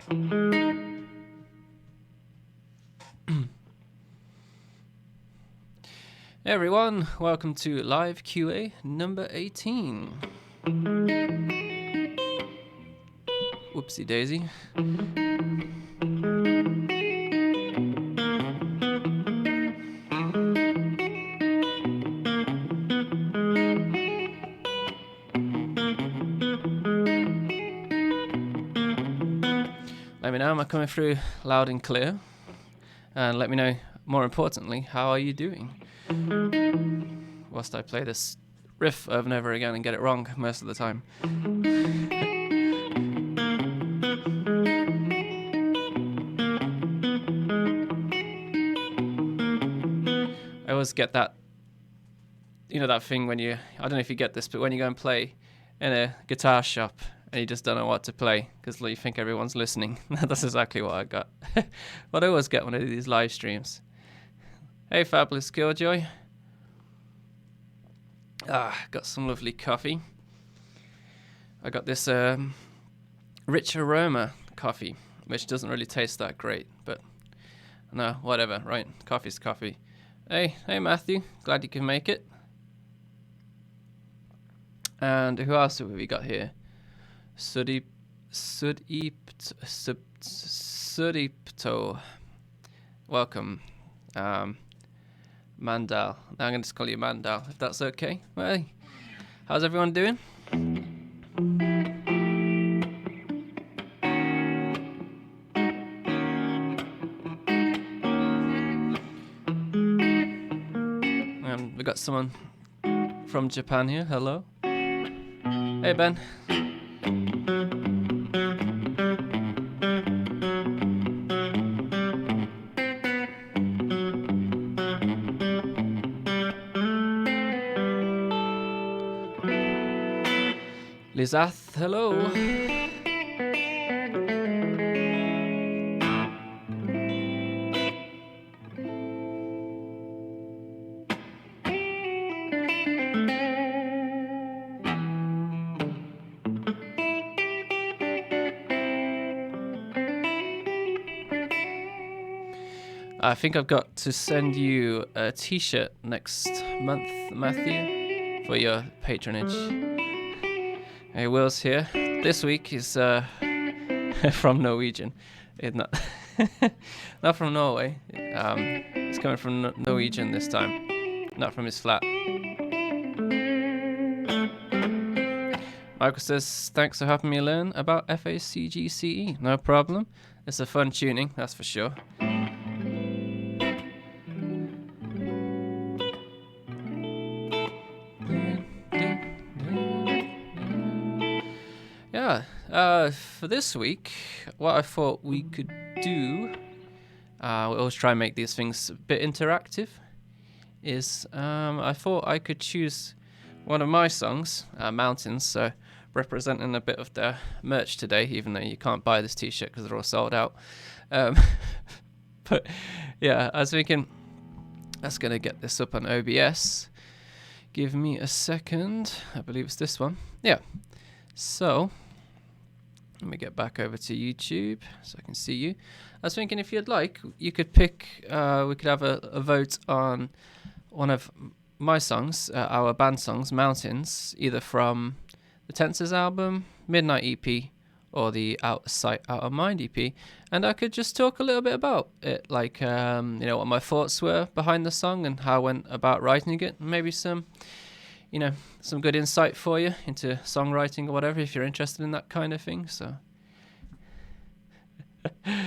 Hey everyone, welcome to Live QA number 18. Whoopsie daisy. Let me know, am I coming through loud and clear? And let me know, more importantly, how are you doing? Whilst I play this riff over and over again and get it wrong most of the time. I always get that, that thing when I don't know if you get this, but when you go and play in a guitar shop and you just don't know what to play because you think everyone's listening. That's exactly what I got. But I always get when I do these live streams. Hey, Fabulous Killjoy. Got some lovely coffee. I got this rich aroma coffee, which doesn't really taste that great, but no, whatever, right? Coffee's coffee. Hey, Matthew. Glad you can make it. And who else have we got here? Sudipto. Welcome. Mandal. Now I'm going to just call you Mandal, if that's okay. Well, hey, how's everyone doing? And we got someone from Japan here. Hello. Hey, Ben. Lizath, hello. I think I've got to send you a t-shirt next month, Matthew, for your patronage. Hey, Will's here. This week is from Norwegian. Not from Norway. It's coming from Norwegian this time, not from his flat. Michael says, thanks for helping me learn about FACGCE. No problem. It's a fun tuning, that's for sure. For this week, what I thought we could do, we always try and make these things a bit interactive, is I thought I could choose one of my songs, Mountains, so representing a bit of their merch today, even though you can't buy this t-shirt because they're all sold out. But yeah, I was thinking, that's going to get this up on OBS. Give me a second. I believe it's this one. Yeah. So let me get back over to YouTube so I can see you. I was thinking if you'd like, you could pick, we could have a vote on one of my songs, our band songs, Mountains, either from the Tenses album, Midnight EP, or the Out of Sight, Out of Mind EP. And I could just talk a little bit about it, like, what my thoughts were behind the song and how I went about writing it. Maybe some good insight for you into songwriting or whatever, if you're interested in that kind of thing. So, yeah,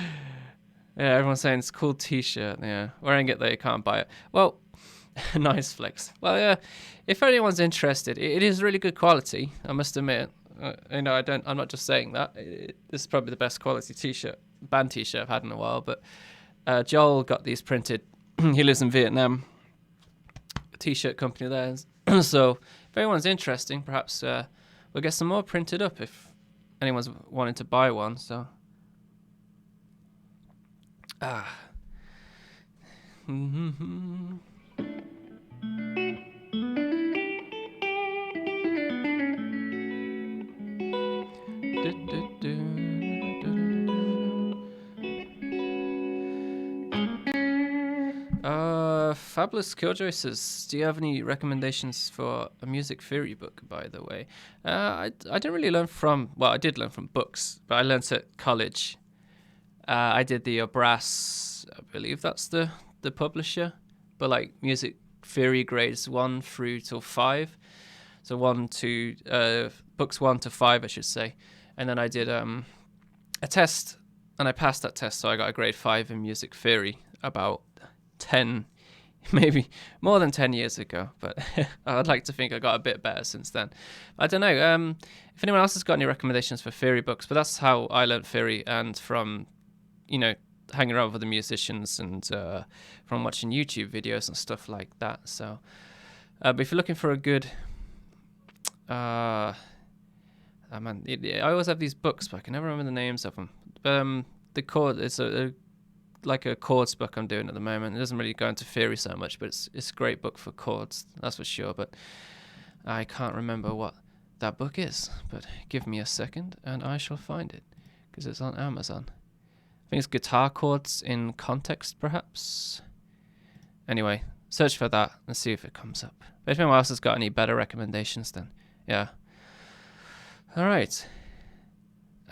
everyone's saying it's a cool t-shirt. Yeah, wearing it though, you can't buy it. Well, nice flex. Well, yeah, if anyone's interested, it is really good quality, I must admit. I'm not just saying that. This is probably the best quality band t-shirt I've had in a while. But Joel got these printed. He lives in Vietnam. A t-shirt company there. So if anyone's interesting, perhaps we'll get some more printed up if anyone's wanting to buy one. So Fabulous Killjoy says, do you have any recommendations for a music theory book, by the way? I didn't really learn from, well, I did learn from books, but I learned at college. I did the Brass, I believe that's the publisher, but like music theory grades 1 through till 5. So books 1 to 5, I should say. And then I did a test, and I passed that test, so I got a grade 5 in music theory about 10, maybe more than 10 years ago, but I'd like to think I got a bit better since then. I don't know if anyone else has got any recommendations for theory books, but that's how I learned theory, and from hanging around with the musicians and from watching YouTube videos and stuff like that. So but if you're looking for a good I always have these books, but I can never remember the names of them. The chord is like a chords book I'm doing at the moment. It doesn't really go into theory so much, but it's a great book for chords, that's for sure. But I can't remember what that book is. But give me a second, and I shall find it, because it's on Amazon. I think it's Guitar Chords in Context, perhaps. Anyway, search for that and see if it comes up. But if anyone else has got any better recommendations, then yeah. All right.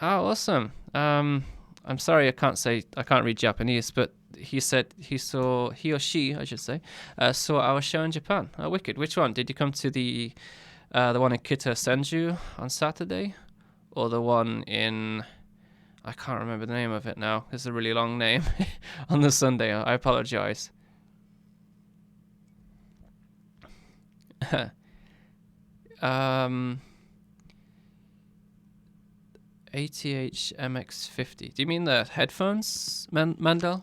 Oh, awesome. I'm sorry I can't read Japanese, but he said he or she, I should say, saw our show in Japan. Oh, wicked. Which one? Did you come to the one in Kita Senju on Saturday? Or the one in, I can't remember the name of it now. It's a really long name. On the Sunday. I apologize. ATH MX50. Do you mean the headphones, Mandel?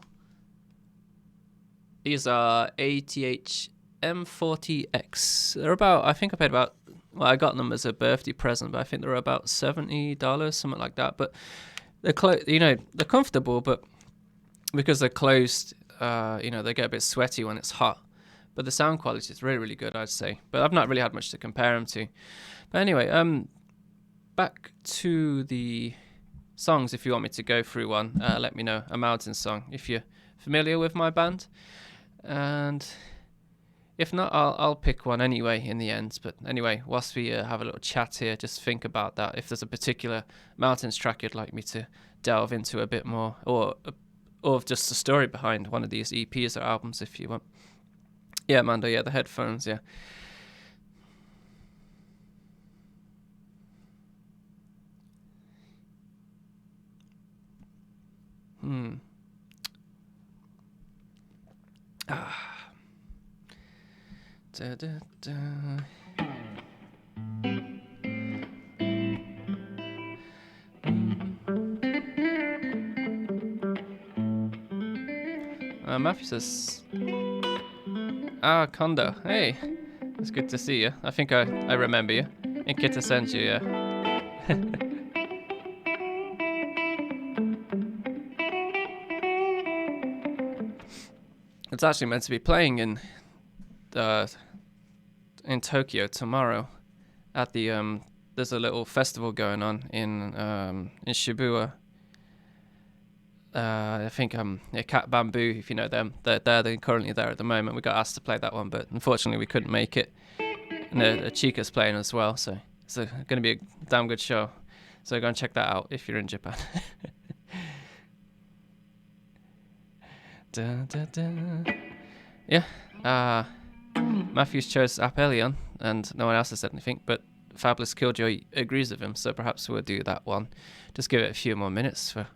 These are ATH M40X. They're about, I think I paid about, well, I got them as a birthday present, but I think they're about $70, something like that. But they're they're comfortable, but because they're closed, they get a bit sweaty when it's hot. But the sound quality is really, really good, I'd say. But I've not really had much to compare them to. But anyway, back to the songs. If you want me to go through one, let me know. A mountain song, if you're familiar with my band. And if not, I'll pick one anyway in the end. But anyway, whilst we have a little chat here, just think about that. If there's a particular mountains track you'd like me to delve into a bit more, or just the story behind one of these EPs or albums, if you want. Yeah, Mando, yeah, the headphones, yeah. Da, da, da. Matthew says, Kondo, hey, it's good to see you. I think I remember you. In Kita Senju, yeah. It's actually meant to be playing in Tokyo tomorrow at the there's a little festival going on in Shibuya. I think Cat Bamboo, if you know them, they're currently there at the moment. We got asked to play that one, but unfortunately we couldn't make it. And Chica's playing as well, so it's going to be a damn good show. So go and check that out if you're in Japan. Da, da, da. Yeah. Matthews chose Pillion, and no one else has said anything, but Fabulous Killjoy agrees with him, so perhaps we'll do that one. Just give it a few more minutes for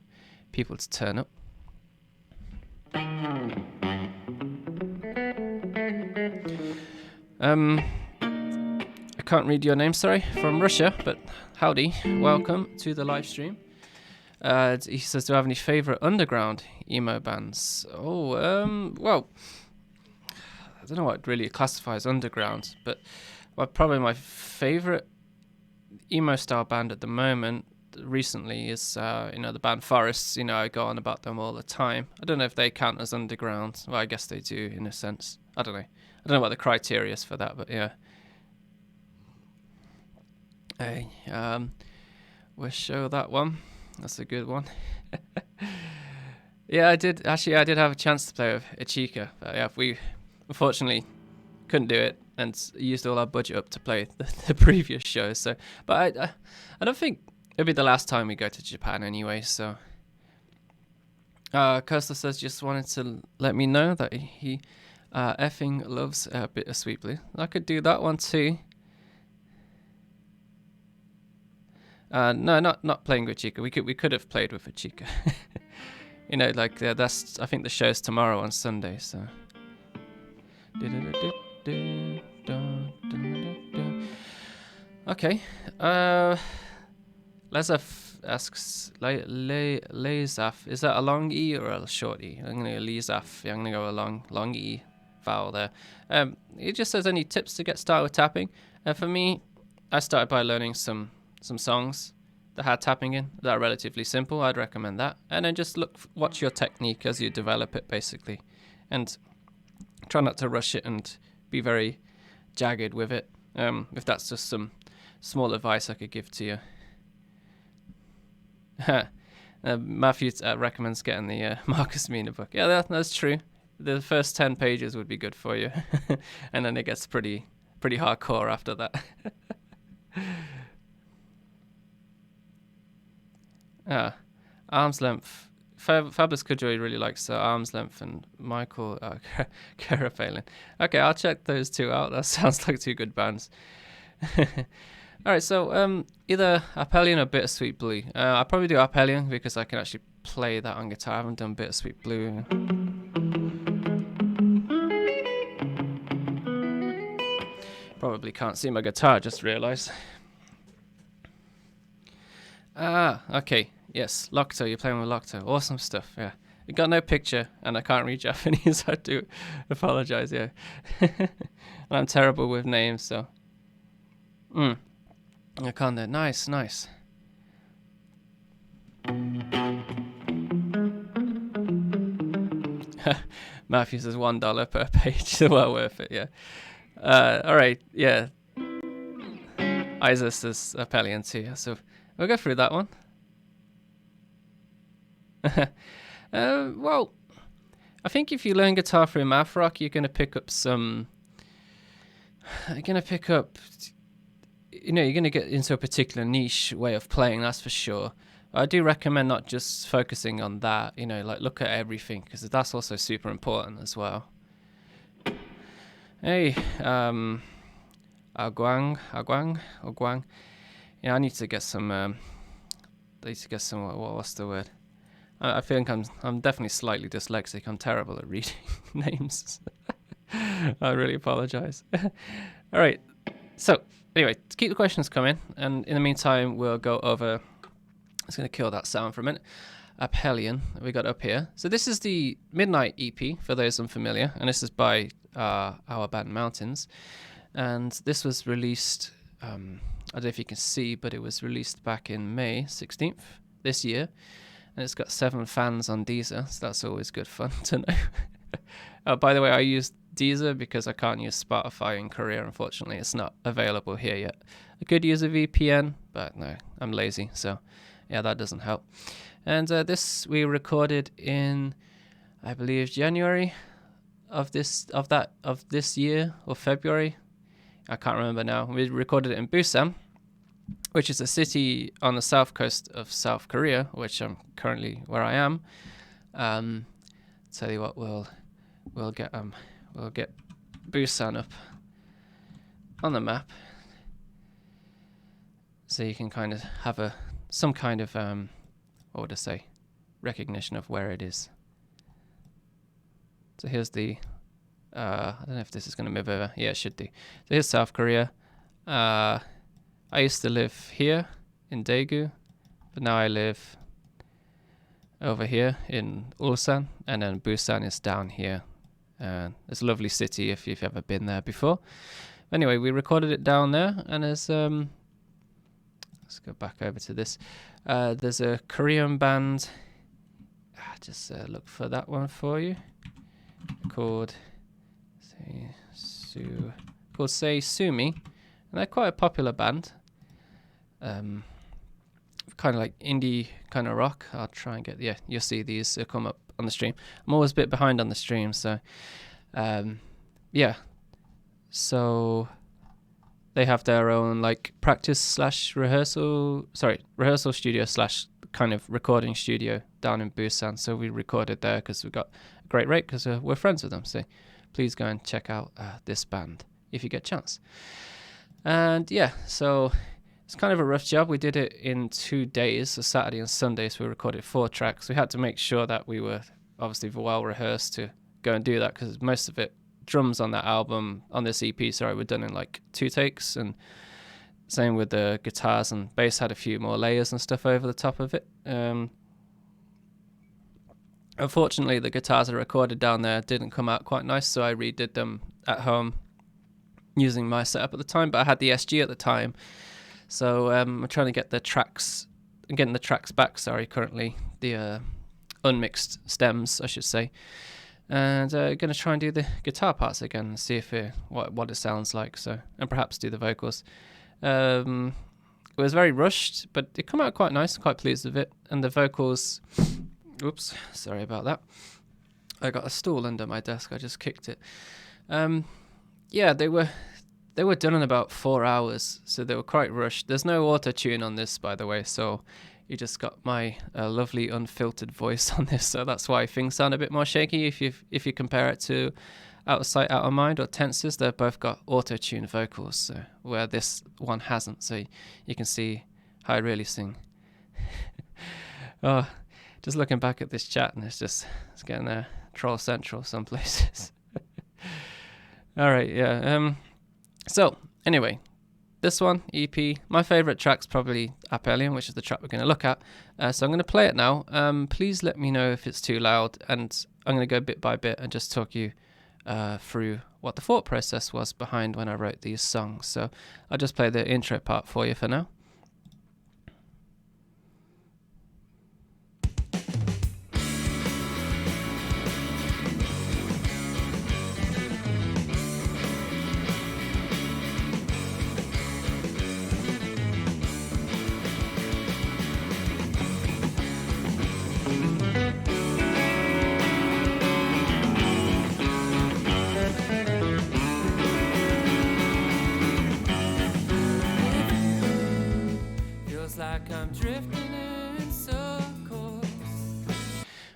people to turn up. I can't read your name, sorry, from Russia, but howdy, welcome to the live stream. He says, do I have any favourite underground emo bands? Well, I don't know what really classifies underground, but probably my favourite emo style band at the moment recently is the band Forests. I go on about them all the time. I don't know if they count as underground. Well, I guess they do in a sense. I don't know what the criteria is for that, but yeah. Hey, we'll show that one. That's a good one. Yeah, I did. Actually, I did have a chance to play with Ichika. But yeah, we unfortunately couldn't do it and used all our budget up to play the previous show. So, but I don't think it'll be the last time we go to Japan anyway. So, Costa says just wanted to let me know that he effing loves Bittersweet Blue. I could do that one too. No, not playing with Chica. We could have played with a Chica. You know, like that's I think the show's tomorrow on Sunday. So. Okay. Lezaf asks Lezaf, is that a long E or a short E? I'm gonna go Lezaf. I'm gonna go a long E vowel there. It just says any tips to get started with tapping. For me, I started by learning some songs that had tapping in that are relatively simple. I'd recommend that, and then just watch your technique as you develop it, basically, and try not to rush it and be very jagged with it. If that's just some small advice I could give to you. Matthew recommends getting the Marcus Mina book. Yeah, that's true. The first 10 pages would be good for you, and then it gets pretty hardcore after that. Arm's length. Fabulous Kudjoy really likes Arm's Length and Michael Carapalin. Okay, I'll check those two out. That sounds like two good bands. Alright, so either Pillion or Bittersweet Blue. I'll probably do Pillion because I can actually play that on guitar. I haven't done Bittersweet Blue. Probably can't see my guitar, just realised. Okay. Yes, Locto, you're playing with Locto. Awesome stuff, yeah. You got no picture, and I can't read Japanese. I do apologize, yeah. And I'm terrible with names, so. I can't do. Nice. Matthew says $1 per page. Well worth it, yeah. Alright, yeah. Isis is a Pillion too, so we'll go through that one. Well, I think if you learn guitar through math rock, you're going to pick up you're going to get into a particular niche way of playing, that's for sure. I do recommend not just focusing on that, like look at everything, because that's also super important as well. Hey, Aguang. Yeah, I need to get some, what's the word? I think I'm definitely slightly dyslexic. I'm terrible at reading names. I really apologize. All right. So anyway, to keep the questions coming, and in the meantime, we'll go over. I'm just going to kill that sound for a minute. Pillion we got up here. So this is the Midnight EP for those unfamiliar, and this is by our band Mountains. And this was released. I don't know if you can see, but it was released back in May 16th this year. And it's got 7 fans on Deezer, so that's always good fun to know. By the way, I use Deezer because I can't use Spotify in Korea, unfortunately. It's not available here yet. I could use a VPN, but no, I'm lazy, so yeah, that doesn't help. And this we recorded in, I believe, January of this year, or February. I can't remember now. We recorded it in Busan, which is a city on the south coast of South Korea, which I'm currently where I am. Tell you what, we'll get Busan up on the map, so you can kind of have some kind of what would I say, recognition of where it is. So here's the I don't know if this is going to move over. Yeah, it should do. So here's South Korea. I used to live here in Daegu, but now I live over here in Ulsan, and then Busan is down here. It's a lovely city if you've ever been there before. Anyway, we recorded it down there, and there's let's go back over to this. There's a Korean band. Just look for that one for you. Called Say Sumi, and they're quite a popular band. Kind of like indie kind of rock. I'll try and get, you'll see these come up on the stream. I'm always a bit behind on the stream, so yeah. So they have their own like practice / rehearsal studio / kind of recording studio down in Busan. So we recorded there because we got a great rate because we're friends with them. So please go and check out this band if you get a chance. And yeah, so it's kind of a rough job. We did it in 2 days, so Saturday and Sunday. So we recorded 4 tracks. We had to make sure that we were obviously well rehearsed to go and do that because most of it, drums on that album, on this EP, were done in like 2 takes, and same with the guitars, and bass had a few more layers and stuff over the top of it. Unfortunately, the guitars I recorded down there didn't come out quite nice, so I redid them at home using my setup at the time, but I had the SG at the time, so I'm trying to get the tracks, getting the tracks back, currently, the unmixed stems, I should say. And going to try and do the guitar parts again and see if what it sounds like. So, and perhaps do the vocals. It was very rushed, but it came out quite nice. Quite pleased with it. And the vocals. Oops, sorry about that. I got a stool under my desk. I just kicked it. Yeah, they were done in about 4 hours, so they were quite rushed. There's no auto tune on this, by the way, so. You just got my lovely unfiltered voice on this, so that's why things sound a bit more shaky. If you compare it to Out of Sight, Out of Mind or Tenses, they've both got auto-tuned vocals, where this one hasn't. So you can see how I really sing. Oh, just looking back at this chat, and it's getting there. Troll Central some places. All right, yeah. So anyway. This one, EP, my favourite track's probably Pillion, which is the track we're going to look at. So I'm going to play it now. Please let me know if it's too loud, and I'm going to go bit by bit and just talk you through what the thought process was behind when I wrote these songs. So I'll just play the intro part for you for now.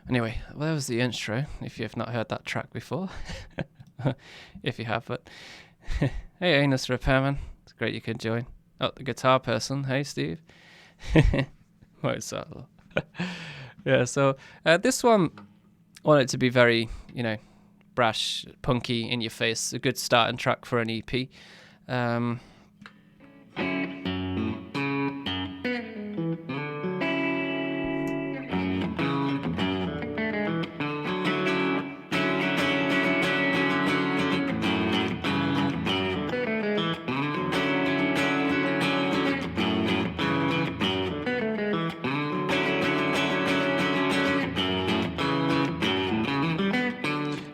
Anyway, well, that was the intro, if you've not heard that track before. If you have, but... Hey, Anus Repairman. It's great you could join. Oh, the guitar person. Hey, Steve. Quite subtle. Yeah, so this one, I want it to be very, brash, punky, in your face. A good starting track for an EP.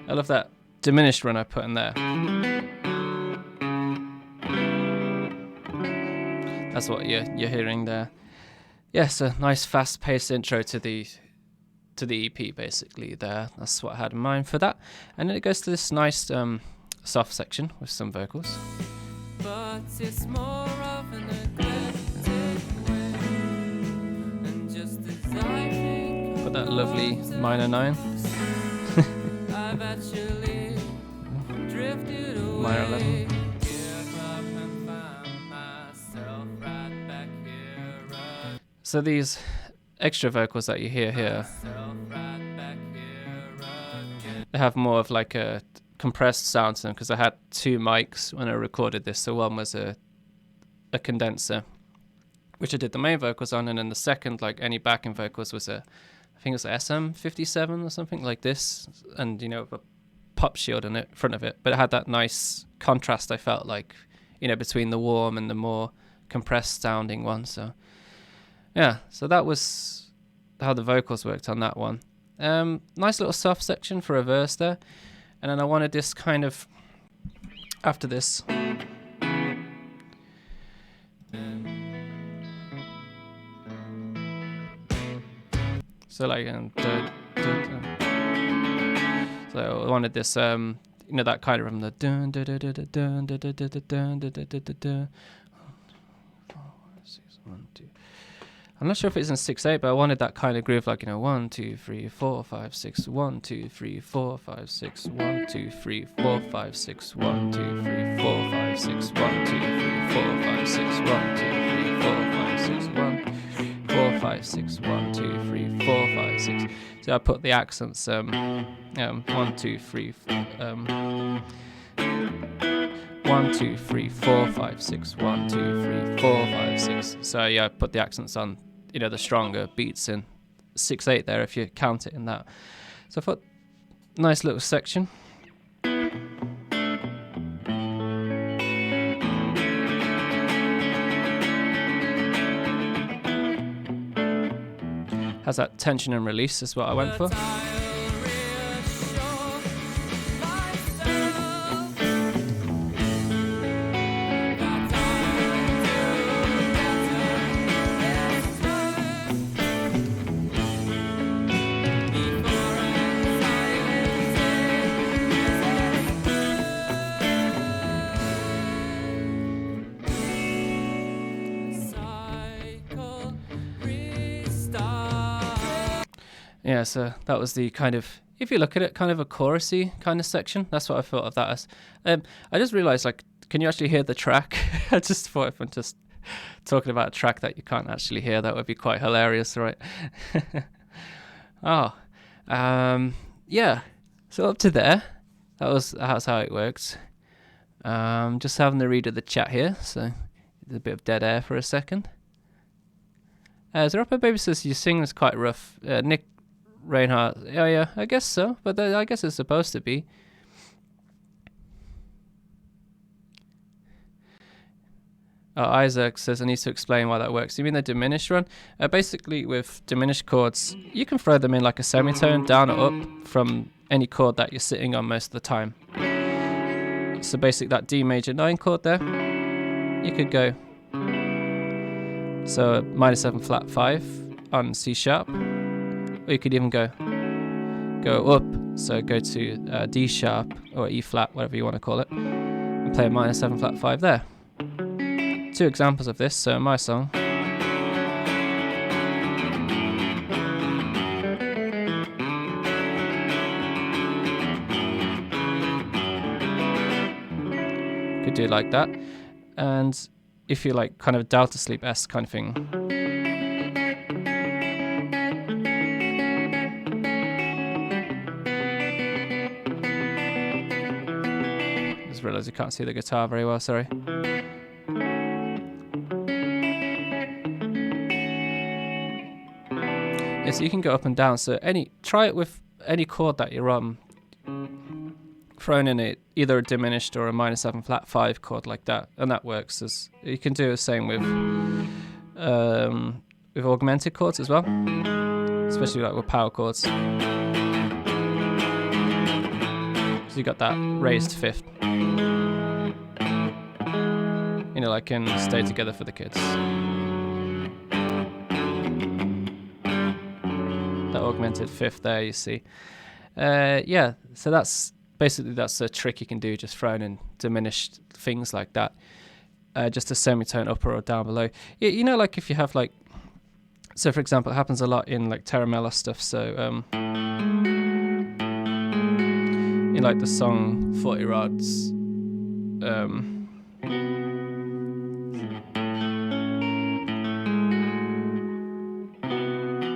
I love that diminished run I put in there. That's what you're hearing there. Yes, a nice fast-paced intro to the EP basically there. That's what I had in mind for that. And then it goes to this nice soft section with some vocals. But it's more of an eclectic way, and just as I think put that lovely minor 9. I've actually drifted away. Minor 11. So these extra vocals that you hear here, they have more of like a compressed sound to them because I had 2 mics when I recorded this. So one was a condenser, which I did the main vocals on, and then the second, like any backing vocals, was I think it was a SM57 or something like this, and a pop shield in it, front of it. But it had that nice contrast, I felt like, between the warm and the more compressed sounding one. So yeah, so that was how the vocals worked on that one. Nice little soft section for a verse there. And then I wanted this kind of, after this, so like, So I wanted this, you know, that kind of rhythm, the dun dun dun dun dun dun dun dun dun dun dun dun. 4, 5, 6, 1, 2. I'm not sure if it's in 6/8, but I wanted that kind of groove, like, you know, 1, 2, 3, 4, 5, 6, 1, 2, 3, 4, 5, 6, 1, 2, 3, 4, 5, 6, 1, 2, 3, 4, 5, 6, 1, 2, 3, 4, 5, 6, 1, 2, 3, 4, 5, 6, 1, 4, 5, 6, 1, 2, 3, 4, 5, 6. So I put the accents 1, 2, 3, 1, 2, 3, 4, 5, 6, 1, 2, 3, 4, 5, 6. So yeah, I put the accents on, you know, the stronger beats in 6/8 there if you count it in that. So I thought, nice little section. Has that tension and release is what I went for. Yeah, so that was the kind of, if you look at it, kind of a chorusy kind of section. That's what I thought of that as. I just realized, like, can you actually hear the track? I just thought if I'm just talking about a track that you can't actually hear, that would be quite hilarious, right? Yeah. So up to there, that's how it works. Just having the read of the chat here, so there's a bit of dead air for a second. Zarapa Baby says your singing is quite rough. Nick Reinhardt, yeah, I guess so, but I guess it's supposed to be. Isaac says I need to explain why that works. You mean the diminished run? Basically, with diminished chords, you can throw them in like a semitone, down or up, from any chord that you're sitting on most of the time. So basically that D major 9 chord there, you could go, so -7 flat 5 on C sharp, or you could even go up, so go to D sharp or E flat, whatever you want to call it, and play a -7 flat 5 there. 2 examples of this. So in my song, could do it like that, and if you like kind of delta sleep-esque kind of thing, just realised you can't see the guitar very well, sorry. Yeah, so you can go up and down, so try it with any chord that you're on, thrown in either a diminished or a -7 flat 5 chord like that, and that works. As you can do the same with augmented chords as well, especially like with power chords. So you got that raised 5th, you know, like in Stay Together for the Kids. That augmented 5th there, you see. Yeah, so that's a trick you can do, just throwing in diminished things like that, just a semitone up or down below. You know, like if you have like, so for example, it happens a lot in like Terramella stuff. So in like the song 40 Rods,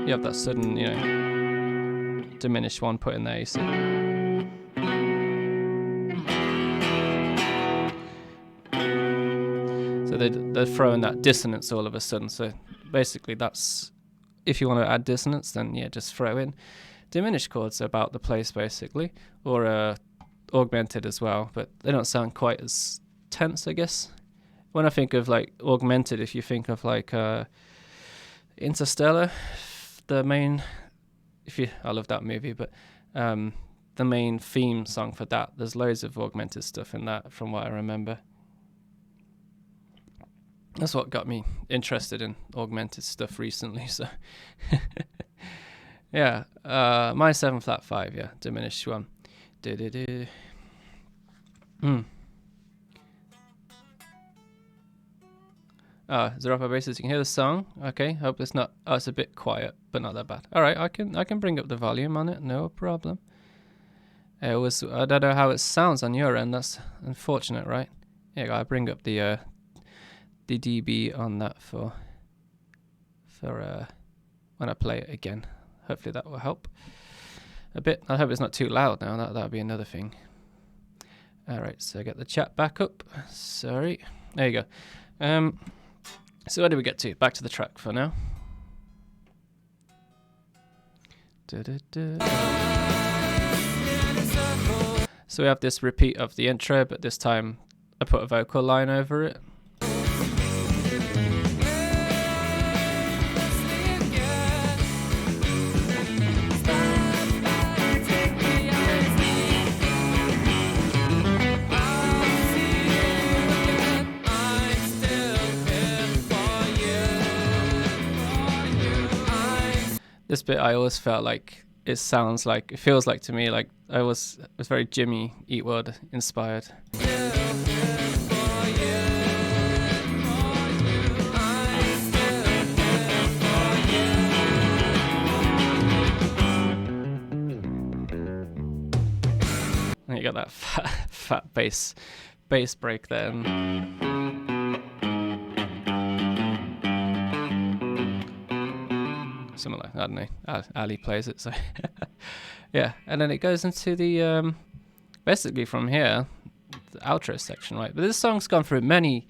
you have that sudden, you know, diminished one put in there, you see. So they're throwing that dissonance all of a sudden. So basically that's, if you want to add dissonance, then yeah, just throw in diminished chords about the place basically, or augmented as well, but they don't sound quite as tense, I guess. When I think of like augmented, if you think of like Interstellar, the main, I love that movie, but the main theme song for that, there's loads of augmented stuff in that from what I remember. That's what got me interested in augmented stuff recently, so yeah. -7 flat 5, yeah, diminished one. Oh, zero up bases. You can hear the song. Okay, hope it's not. Oh, it's a bit quiet, but not that bad. All right, I can bring up the volume on it. No problem. I don't know how it sounds on your end. That's unfortunate, right? Yeah, I bring up the dB on that for when I play it again. Hopefully that will help a bit. I hope it's not too loud now. That'll be another thing. All right, so I get the chat back up. Sorry. There you go. So where did we get to? Back to the track for now. So we have this repeat of the intro, but this time I put a vocal line over it. This bit I always felt like it feels like to me like it was very Jimmy Eat World inspired. And you got that fat bass break there. Something like, I don't know, Ali plays it, so yeah. And then it goes into the basically from here, the outro section, right? But this song's gone through many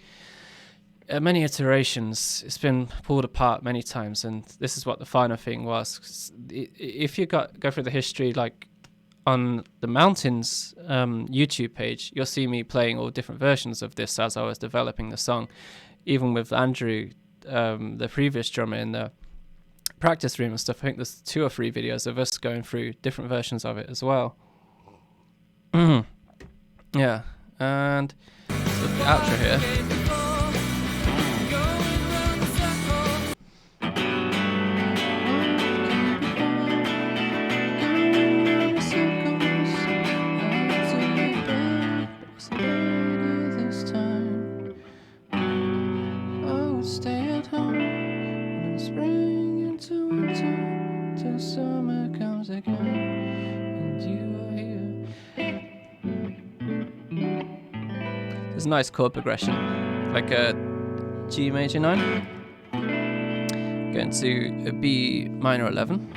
iterations. It's been pulled apart many times, and this is what the final thing was. If you go through the history, like on the Mountains YouTube page, you'll see me playing all different versions of this as I was developing the song, even with Andrew, the previous drummer, in the practice room and stuff. I think there's 2 or 3 videos of us going through different versions of it as well. Yeah, and so the outro here. There's a nice chord progression, like a G major 9, going to a B minor 11,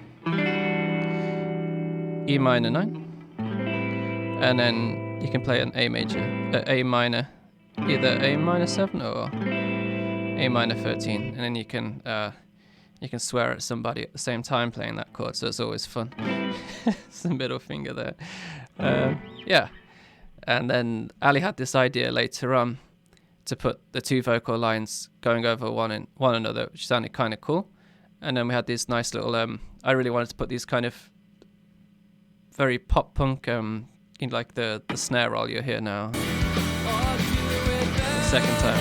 E minor 9, and then you can play an A major, A minor, either A minor 7 or A minor 13, and then you can swear at somebody at the same time playing that chord, so it's always fun. It's the middle finger there. Yeah. And then Ali had this idea later on to put the 2 vocal lines going over one another, which sounded kind of cool. And then we had these nice little, I really wanted to put these kind of very pop punk, in like the snare roll you hear now. The second time.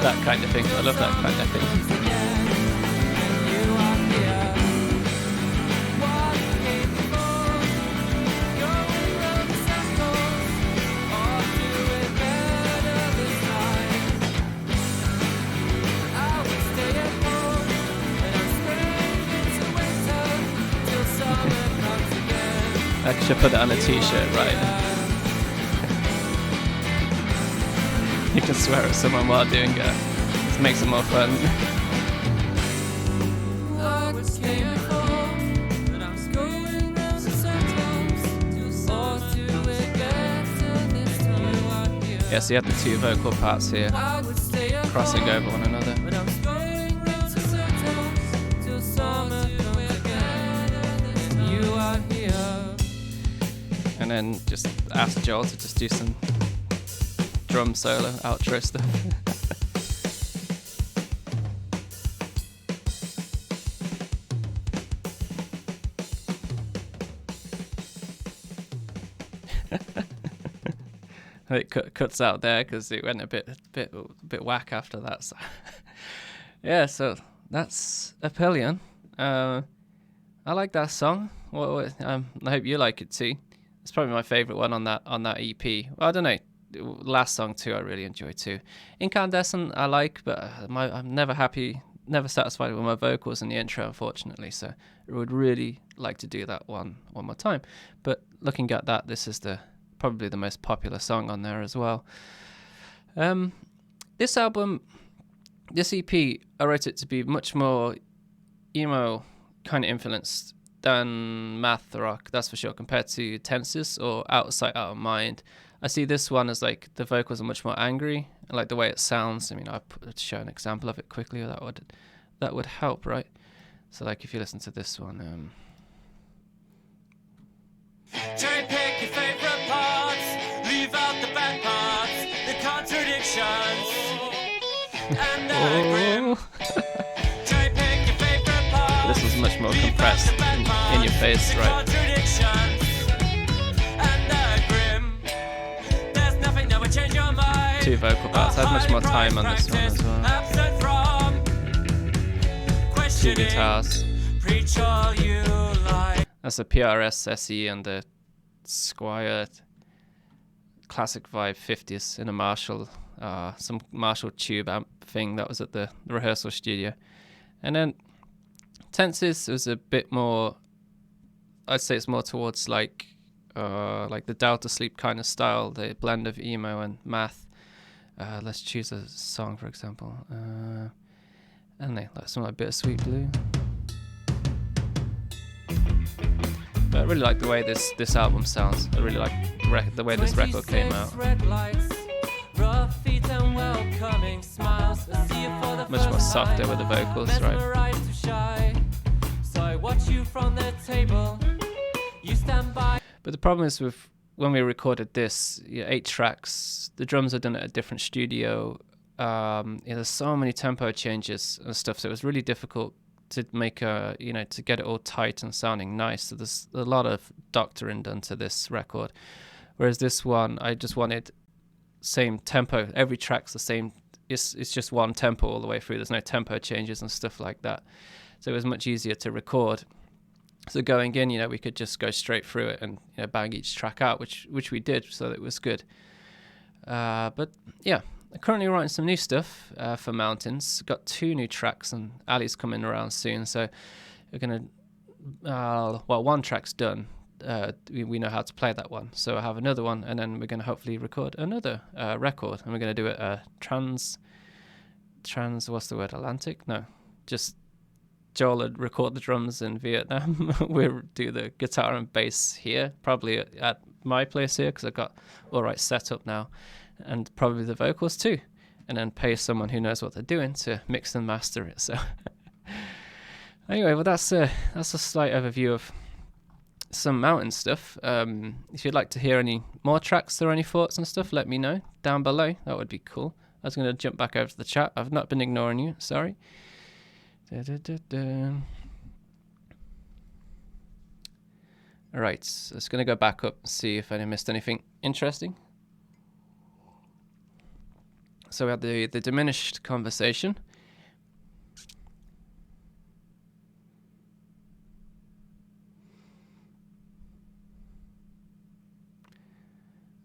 That kind of thing. I love that kind of thing. I should put that on a t-shirt, right? You can swear at someone while doing it. It makes it more fun. Yeah, so you have the 2 vocal parts here crossing over one another. And then just ask Joel to just do some drum solo outro stuff. It cuts out there because it went a bit whack after that. So yeah, so that's a Pillion. I like that song. I hope you like it too. It's probably my favorite one on that EP. Well, I don't know. Last song too, I really enjoy too. Incandescent, I like, but I'm never satisfied with my vocals in the intro, unfortunately. So I would really like to do that one more time. But looking at that, this is probably the most popular song on there as well. This album, this EP, I wrote it to be much more emo kind of influenced than math rock, that's for sure, compared to Tenses or Out of Sight, Out of Mind. I see this one as like the vocals are much more angry, and like the way it sounds. I mean, I'll show an example of it quickly. That would help, right? So like if you listen to this one, cherry pick your favorite parts, leave out the bad parts, the contradictions, and the grim. Cherry pick your favorite parts. This is much more compressed in your face, right? Two vocal parts. I had much more time on this one as well. Two guitars. That's a PRS SE and the Squire Classic Vibe 50s in a Marshall, some Marshall tube amp thing that was at the rehearsal studio. And then Tenses was a bit more, I'd say it's more towards like the Delta Sleep kind of style, the blend of emo and math. Let's choose a song, for example. I don't know, like something like Bittersweet Blue. But I really like the way this album sounds. I really like the way this record came out. Much more softer with the vocals, right? But the problem is with when we recorded this, 8 tracks, the drums are done at a different studio. There's so many tempo changes and stuff, so it was really difficult to make to get it all tight and sounding nice. So there's a lot of doctoring done to this record. Whereas this one, I just wanted same tempo. Every track's the same. It's just one tempo all the way through. There's no tempo changes and stuff like that. So it was much easier to record. So going in, we could just go straight through it and bang each track out, which we did, so it was good. But yeah, I'm currently writing some new stuff for Mountains. Got 2 new tracks, and Ali's coming around soon, so we're gonna. One track's done. We know how to play that one, so I have another one, and then we're gonna hopefully record another record, and we're gonna do it trans. What's the word? Atlantic? No, just. Joel would record the drums in Vietnam. We'll do the guitar and bass here, probably at my place here, because I've got all right set up now, and probably the vocals too, and then pay someone who knows what they're doing to mix and master it. So anyway, well that's a slight overview of some Mountain stuff. If you'd like to hear any more tracks or any thoughts and stuff, let me know down below. That would be cool. I was going to jump back over to the chat. I've not been ignoring you, sorry. Alright, so it's going to go back up and see if I missed anything interesting. So we had the Diminished conversation.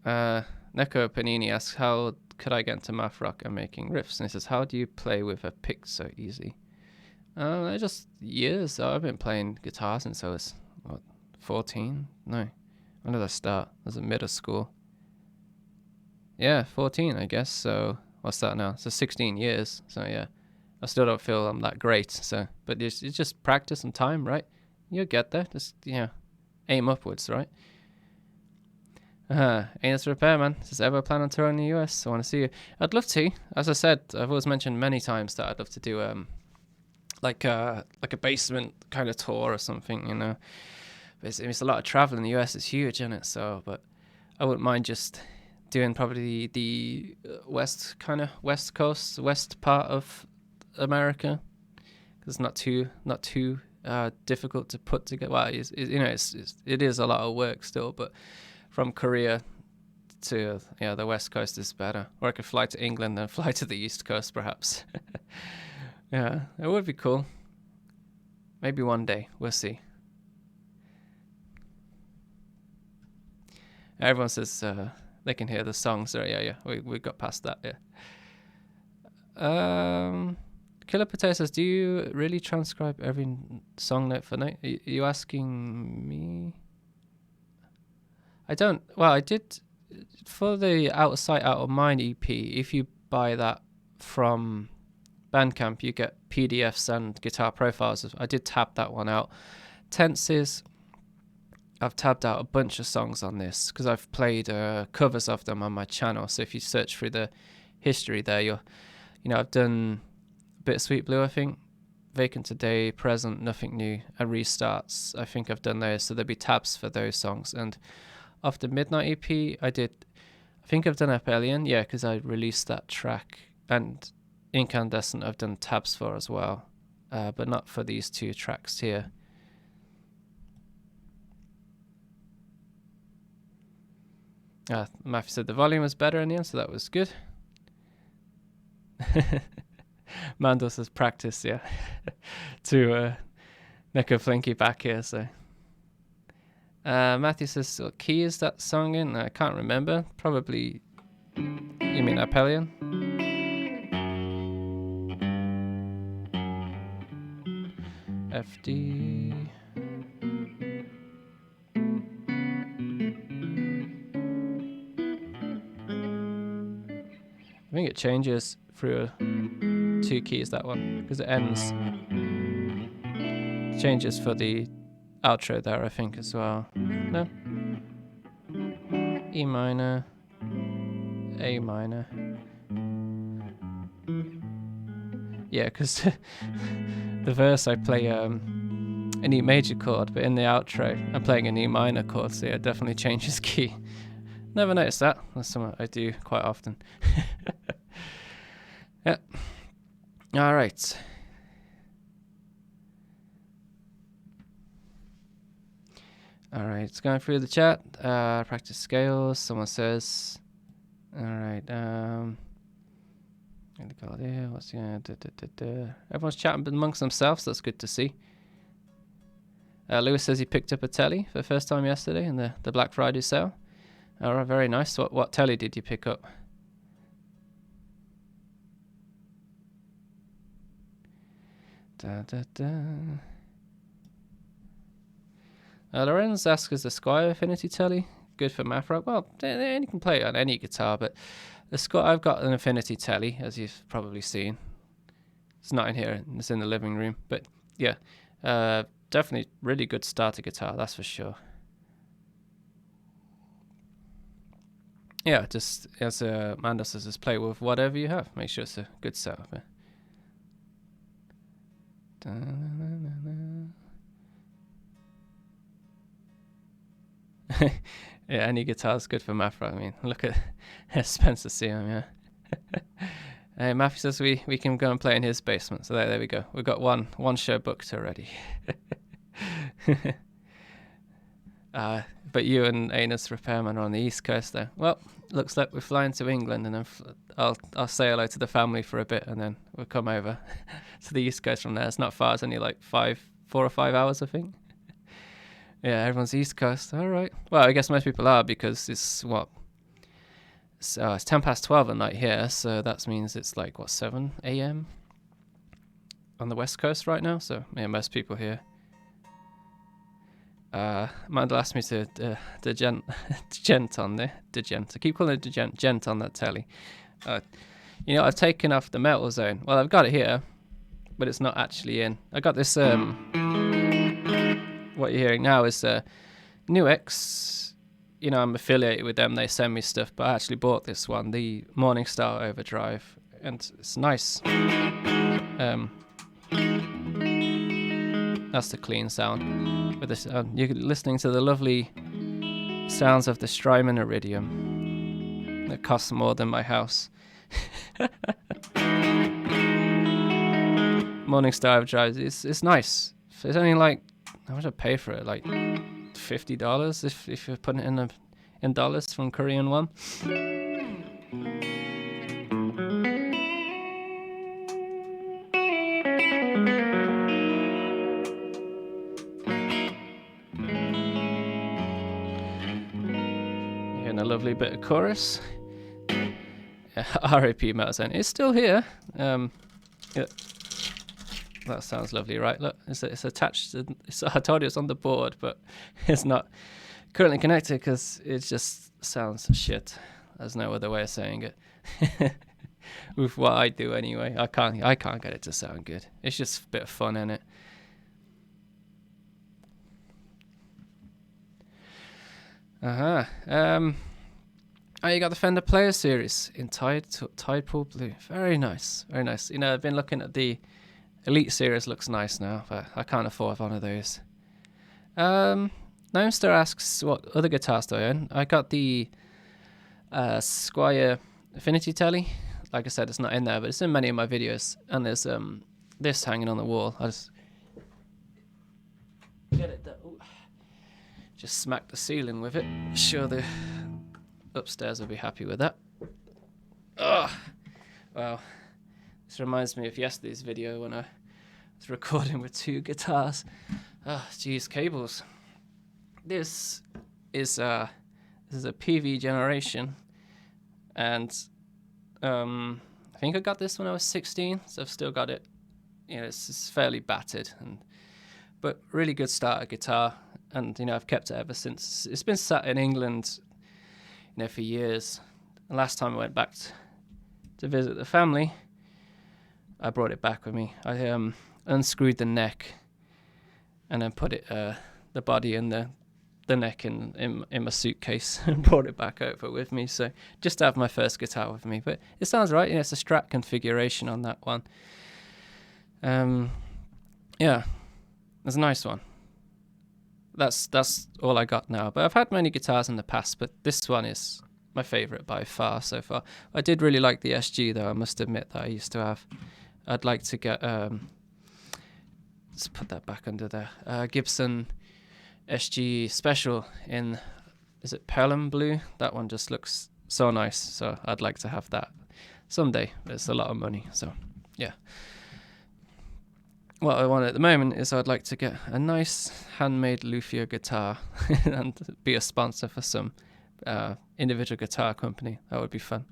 Neko Panini asks, how could I get into math rock and making riffs? And he says, how do you play with a pick so easy? Just years. I've been playing guitar since I was, 14? No. When did I start? I was in middle school. Yeah, 14, I guess. So, what's that now? So 16 years. So, yeah. I still don't feel I'm that great. So, but it's just practice and time, right? You'll get there. Just, aim upwards, right? Anus Repairman says, ever plan on touring the US? I want to see you. I'd love to. As I said, I've always mentioned many times that I'd love to do, like a basement kind of tour or something, But it's a lot of travel in the US. It's huge, isn't it? So, but I wouldn't mind just doing probably the west coast, west part of America, because it's not too difficult to put together. Well, it is a lot of work still, but from Korea to the west coast is better. Or I could fly to England and fly to the east coast, perhaps. Yeah, it would be cool. Maybe one day. We'll see. Everyone says they can hear the songs. So yeah. We got past that. Yeah. Killer Potato says, do you really transcribe every song note for note? Are you asking me? I don't. Well, I did for the Out of Sight, Out of Mind EP. If you buy that from Bandcamp, you get PDFs and guitar profiles. I did tab that one out. Tenses, I've tabbed out a bunch of songs on this because I've played covers of them on my channel. So if you search through the history there, I've done Bittersweet Blue, I think, Vacant Today, Present, Nothing New, and Restarts. I think I've done those, so there'll be tabs for those songs. And off the Midnight EP, I think I've done a Pillion, yeah, because I released that track. And Incandescent I've done tabs for as well, but not for these two tracks here. Matthew said the volume was better in the end, so that was good. Mando says practice, yeah, to Neko Flinky back here. So Matthew says, what key is that song in? I can't remember. Probably, you mean Pillion? FD. I think it changes through 2 keys, that one, because it ends. Changes for the outro there, I think, as well. No? E minor, A minor. Yeah, because the verse I play an E major chord, but in the outro I'm playing an E minor chord, so yeah, it definitely changes key. Never noticed that. That's something I do quite often. Yeah. All right. All right. It's going through the chat. Practice scales. Someone says. All right. What's everyone's chatting amongst themselves. That's good to see. Lewis says he picked up a telly for the first time yesterday in the Black Friday sale. All right, very nice. What telly did you pick up? Lorenz asks, is the Squire Affinity telly good for math rock? Well, you can play it on any guitar, but I've got an Affinity telly, as you've probably seen. It's not in here; it's in the living room. But yeah, definitely really good starter guitar, that's for sure. Yeah, just as Amanda says, just play with whatever you have. Make sure it's a good setup. Yeah, any guitar's good for math rock. I mean, look at Spencer Seam, yeah. Hey, Matthew says we can go and play in his basement. So there we go. We've got one show booked already. But you and Anus Repairman are on the East Coast there. Well, looks like we're flying to England, and then I'll say hello to the family for a bit, and then we'll come over to the East Coast from there. It's not far. It's only like 4 or 5 hours, I think. Yeah, everyone's East Coast. All right. Well, I guess most people are, because it's 10 past 12 at night here, so that means it's like 7 a.m. on the West Coast right now. So yeah, most people here. Mandel asked me to gent on there. I keep calling it gent on that telly. I've taken off the metal zone. Well, I've got it here, but it's not actually in. I got this. What you're hearing now is Nuix. I'm affiliated with them. They send me stuff, but I actually bought this one, the Morningstar Overdrive, and it's nice. That's the clean sound. With this, you're listening to the lovely sounds of the Strymon Iridium. That costs more than my house. Morningstar Overdrive. It's nice. It's only like, how much I pay for it? Like $50 if you're putting it in dollars from Korean One. a lovely bit of chorus. R.I.P. Metal Zone. It's still here. Yeah. That sounds lovely, right? Look, it's attached to, I told you it's on the board, but it's not currently connected because it just sounds shit. There's no other way of saying it. With what I do anyway, I can't get it to sound good. It's just a bit of fun in it. Oh, you got the Fender Player Series in Tide Pool Blue. Very nice, very nice. You know, I've been looking at the Elite Series. Looks nice now, but I can't afford one of those. Gnomester asks what other guitars do I own. I got the Squier Affinity Telly. Like I said, it's not in there, but it's in many of my videos. And there's this hanging on the wall. I just get it there. Ooh. Just smack the ceiling with it. Sure, the upstairs will be happy with that. Oh, wow. This reminds me of yesterday's video when I was recording with 2 guitars. Oh, geez, cables. This is a PV generation, and I think I got this when I was 16, so I've still got it. You know, it's fairly battered, but really good starter guitar, and you know I've kept it ever since. It's been sat in England, you know, for years. The last time I went back to visit the family, I brought it back with me. I unscrewed the neck, and then put it the body and the neck in my suitcase and brought it back over with me. So just to have my first guitar with me. But it sounds right. You know, it's a Strat configuration on that one. Yeah, it's a nice one. That's all I got now. But I've had many guitars in the past, but this one is my favorite by far so far. I did really like the SG though. I must admit that I used to have. I'd like to get let's put that back under there. Gibson SG Special in, is it Pillion blue? That one just looks so nice, so I'd like to have that someday. It's a lot of money, so yeah. What I want at the moment is I'd like to get a nice handmade luthier guitar and be a sponsor for some individual guitar company. That would be fun,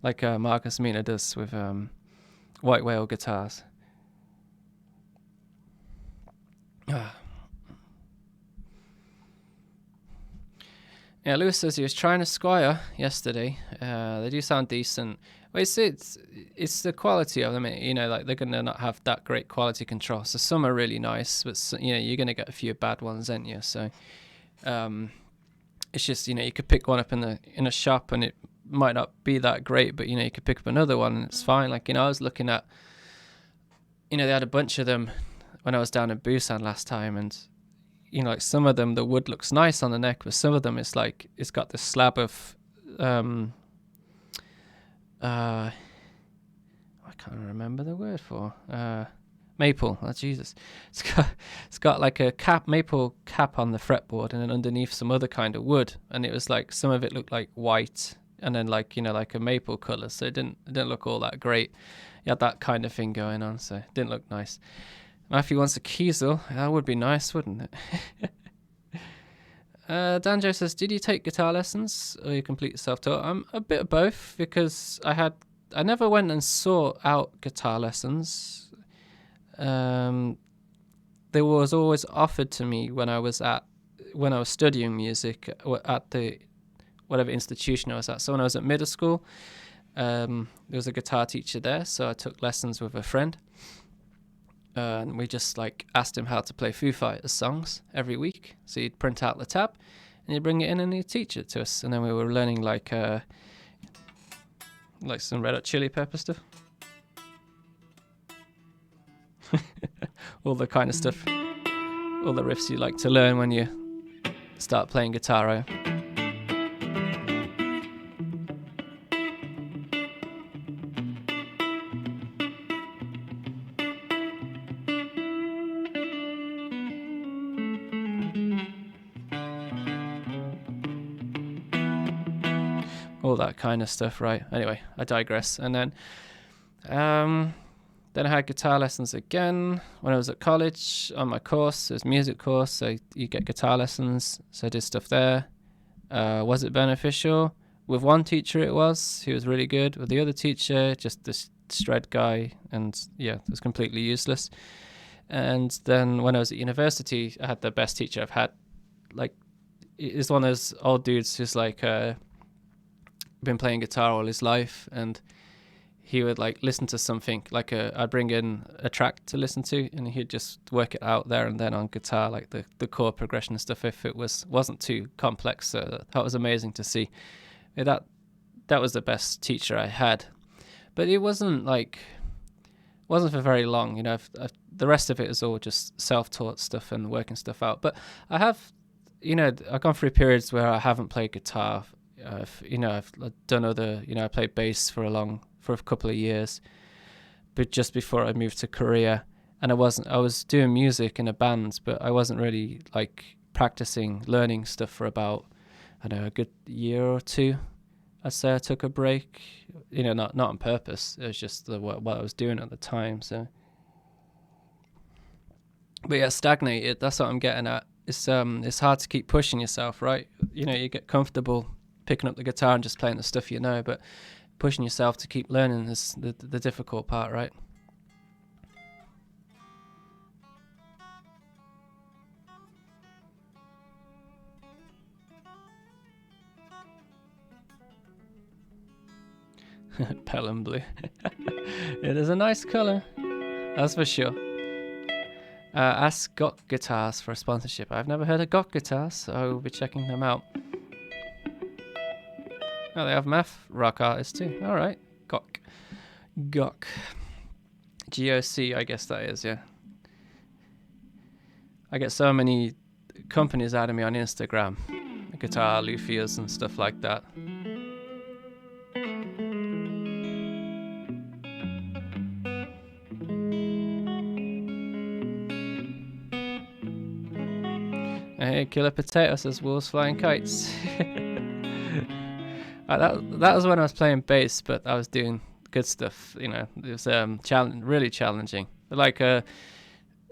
like Marcus Mina does with White Whale guitars. Yeah, Lewis says he was trying a Squier yesterday. They do sound decent. Well, it's the quality of them. You know, like they're gonna not have that great quality control. So some are really nice, but you know you're gonna get a few bad ones, aren't you? So it's just, you know, you could pick one up in a shop and it might not be that great, but you know you could pick up another one and it's fine. Like, you know, I was looking at, you know, they had a bunch of them when I was down in Busan last time, and you know, like some of them, the wood looks nice on the neck, but some of them, it's like it's got this slab of I can't remember the word for maple. Oh Jesus! It's got like a maple cap on the fretboard, and then underneath some other kind of wood, and it was like some of it looked like white, and then like, you know, like a maple color, so it didn't look all that great. You had that kind of thing going on, so it didn't look nice. Matthew wants a Kiesel. That would be nice, wouldn't it? Danjo says, did you take guitar lessons or you completely self-taught? I'm a bit of both, because I never went and sought out guitar lessons. There was always offered to me when I was studying music at the whatever institution I was at. So when I was at middle school, there was a guitar teacher there, so I took lessons with a friend. And we just like asked him how to play Foo Fighters songs every week. So he'd print out the tab and he'd bring it in and he'd teach it to us. And then we were learning like some Red Hot Chili Pepper stuff. All the kind of stuff, all the riffs you like to learn when you start playing guitar, right? All that kind of stuff, right? Anyway, I digress. And then I had guitar lessons again when I was at college on my course. It was music course, so you get guitar lessons. So I did stuff there. Was it beneficial? With one teacher it was. He was really good. With the other teacher, just this shred guy, and yeah, it was completely useless. And then when I was at university, I had the best teacher I've had. Like, he's one of those old dudes who's like been playing guitar all his life, and he would like listen to something like I'd bring in a track to listen to, and he'd just work it out there and then on guitar, like the chord progression and stuff, if it wasn't too complex. So that was amazing to see. That was the best teacher I had, but it wasn't for very long. You know, the rest of it is all just self-taught stuff and working stuff out. But I have, you know, I've gone through periods where I haven't played guitar. I've done other, you know, I played bass for a couple of years, but just before I moved to Korea, and I was doing music in a band, but I wasn't really like practicing, learning stuff for about, I don't know, a good year or two. I'd say I took a break, you know, not on purpose. It was just what I was doing at the time. So, but yeah, stagnated. That's what I'm getting at. It's hard to keep pushing yourself, right? You know, you get comfortable picking up the guitar and just playing the stuff you know, but pushing yourself to keep learning is the difficult part, right? Pelham blue. It is a nice colour, that's for sure. Ask Got Guitars for a sponsorship. I've never heard of Got Guitars, so I will be checking them out. Oh, they have math rock artists too. All right, Gok. GOC, I guess that is, yeah. I get so many companies adding me on Instagram, guitar luthiers and stuff like that. Hey, Killer Potato says Wolves Flying Kites. That was when I was playing bass, but I was doing good stuff. You know, it was really challenging. Like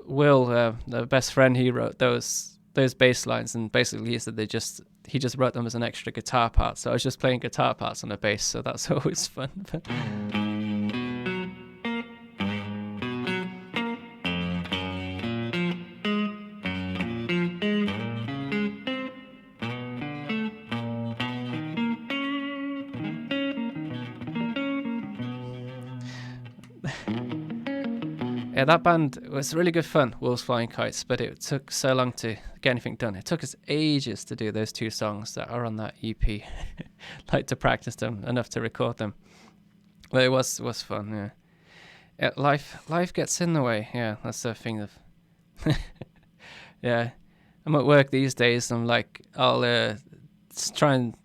Will, the best friend, he wrote those bass lines, and basically he said he just wrote them as an extra guitar part. So I was just playing guitar parts on the bass, so that's always fun. Yeah, that band was really good fun, Wolves Flying Kites, but it took so long to get anything done. It took us ages to do those 2 songs that are on that EP, like to practice them, enough to record them. But it was fun, yeah. Life gets in the way, yeah, that's the thing of... Yeah, I'm at work these days, I'm like, I'll try and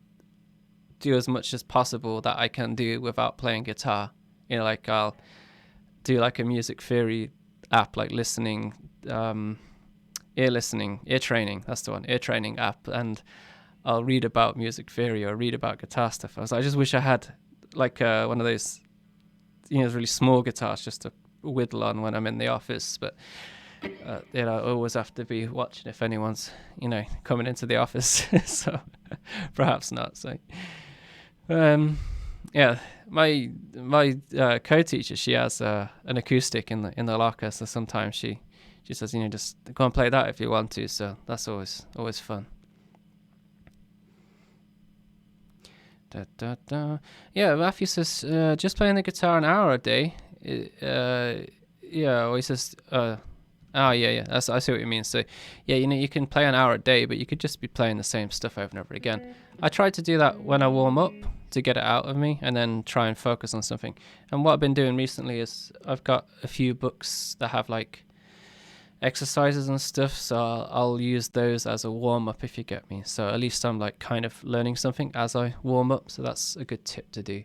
do as much as possible that I can do without playing guitar. You know, like I'll do like a music theory app, like listening, ear training, that's the one, ear training app, and I'll read about music theory or read about guitar stuff. I just wish I had like one of those, you know, really small guitars just to whittle on when I'm in the office, but you know, I always have to be watching if anyone's, you know, coming into the office. So perhaps not. So yeah, my co-teacher, she has an acoustic in the locker, so sometimes she says, you know, just go and play that if you want to. So that's always fun. Yeah, Matthew says just playing the guitar an hour a day. Yeah, or he says yeah, I see what you mean. So yeah, you know, you can play an hour a day, but you could just be playing the same stuff over and over again. I try to do that when I warm up to get it out of me, and then try and focus on something. And what I've been doing recently is I've got a few books that have like exercises and stuff, so I'll use those as a warm up, if you get me. So at least I'm like kind of learning something as I warm up, so that's a good tip to do.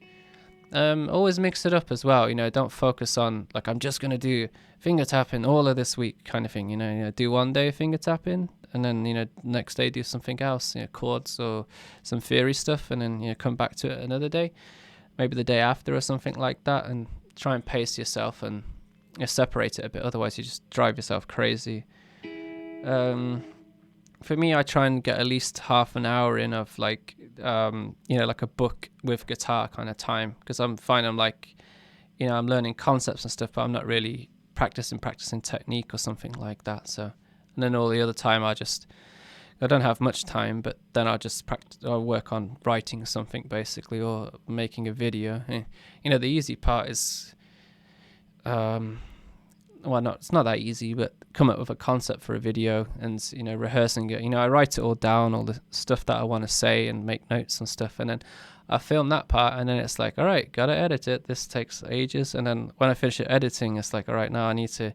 Always mix it up as well, you know, don't focus on like I'm just gonna do finger tapping all of this week kind of thing, you know, do one day finger tapping and then, you know, next day do something else, you know, chords or some theory stuff, and then, you know, come back to it another day, maybe the day after or something like that, and try and pace yourself and, you know, separate it a bit, otherwise you just drive yourself crazy. for me, I try and get at least half an hour in of like, like a book with guitar kind of time, because I'm like, I'm learning concepts and stuff, but I'm not really practicing technique or something like that. So, and then all the other time I don't have much time, but then I'll just practice or work on writing something basically, or making a video. The easy part is, it's not that easy, but come up with a concept for a video and, rehearsing it. I write it all down, all the stuff that I want to say, and make notes and stuff. And then I film that part, and then it's like, all right, got to edit it. This takes ages. And then when I finish it editing, it's like, all right, now I need to,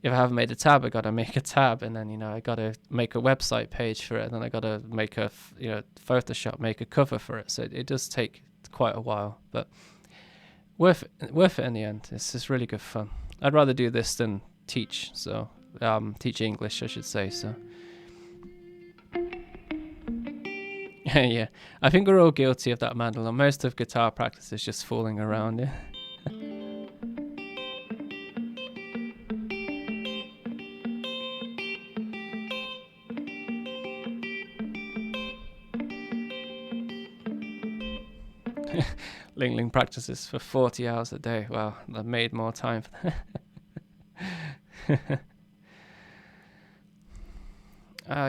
if I haven't made a tab, I got to make a tab. And then, I got to make a website page for it. And then I got to make a, Photoshop, make a cover for it. So it does take quite a while, but worth it in the end. It's just really good fun. I'd rather do this than teach. So, teach English, I should say. So, yeah, I think we're all guilty of that, Mandel. Most of guitar practice is just fooling around. Yeah. Ling Ling practices for 40 hours a day. Well, I've made more time for that.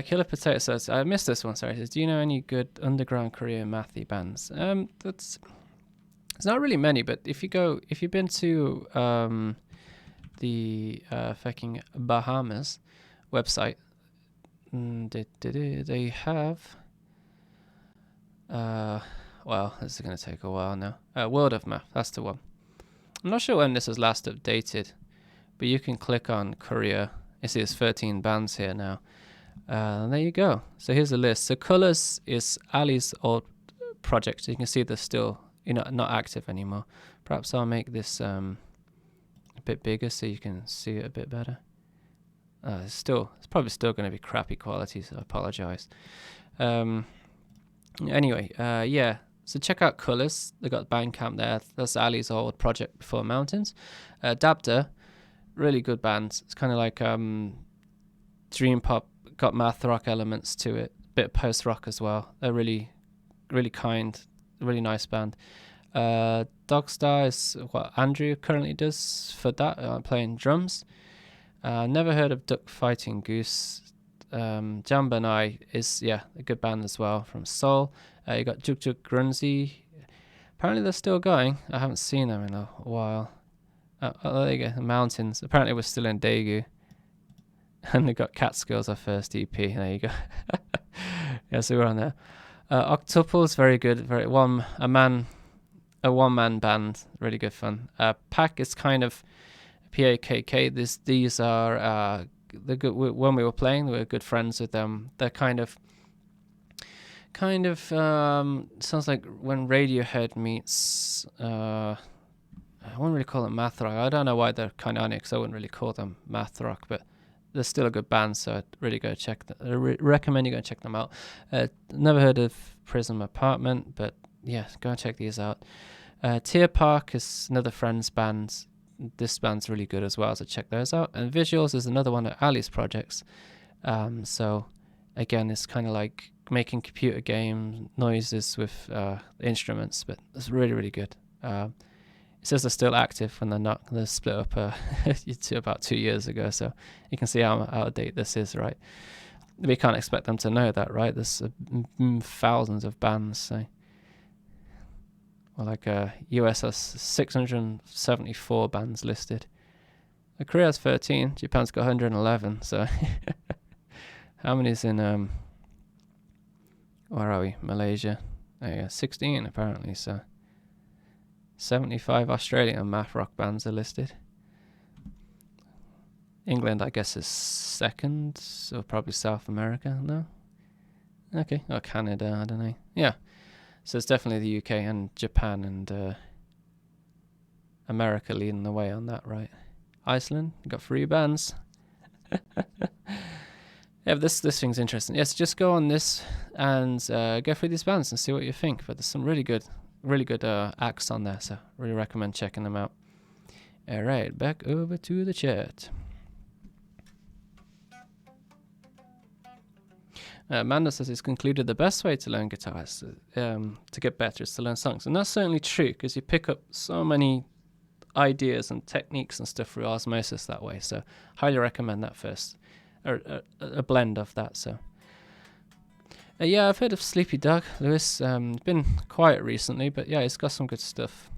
Killer Potato says, I missed this one, sorry. Says, do you know any good underground Korean mathy bands? There's not really many, but if you've been to the fucking Bahamas website, they have well, this is going to take a while now. World of Math, that's the one. I'm not sure when this was last updated, but you can click on Korea. You see there's 13 bands here now. And there you go. So here's a list. So Colors is Ali's old project. So you can see they're still not active anymore. Perhaps I'll make this a bit bigger so you can see it a bit better. It's probably still going to be crappy quality, so I apologize. Anyway, yeah. So check out Colors. They got Bandcamp there. That's Ali's old project before Mountains. Dabda, really good band. It's kind of like dream pop, got math rock elements to it. Bit of post rock as well. They're really, really kind, really nice band. Dogstar is what Andrew currently does for that, playing drums. Never heard of Duck Fighting Goose. Jambanai is a good band as well from Seoul. You got Juk Juk Grunzi. Apparently they're still going. I haven't seen them in a while. There you go, the Mountains. Apparently we're still in Daegu. And they got Catskills, our first EP. There you go. Yeah, so we're on there. Octuple is very good. A one-man band. Really good fun. Pack is kind of PAKK. These are the good. When we were playing, we were good friends with them. They're kind of sounds like when Radiohead meets. I wouldn't really call it math rock. I don't know why they're canonic, so I wouldn't really call them math rock, but they're still a good band, so I'd really go check them. I recommend you go check them out. Never heard of Prism Apartment, but yeah, go and check these out. Tier Park is another friend's band. This band's really good as well, so check those out. And Visuals is another one of Ali's projects. So again, it's kind of like making computer game noises with instruments, but it's really, really good. It says they're still active when they're not. They're split up about 2 years ago, so you can see how out of date this is, right? We can't expect them to know that, right? There's thousands of bands, so. Well, like US has 674 bands listed. Korea has 13. Japan's got 111. So, how many's in where are we? Malaysia. There you go, 16 apparently. So, 75 Australian math rock bands are listed. England, I guess, is second, so probably South America. No. Okay, or Canada. I don't know. Yeah. So it's definitely the UK and Japan and America leading the way on that, right? Iceland, got 3 bands. Yeah, this thing's interesting. Yes, just go on this and go through these bands and see what you think. But there's some really good acts on there, so really recommend checking them out. All right, back over to the chat. Amanda says it's concluded the best way to learn guitar is to get better is to learn songs. And that's certainly true, because you pick up so many ideas and techniques and stuff through osmosis that way. So highly recommend that first, or a blend of that. So yeah, I've heard of Sleepy Dog, Lewis. Been quiet recently, but yeah, it's got some good stuff.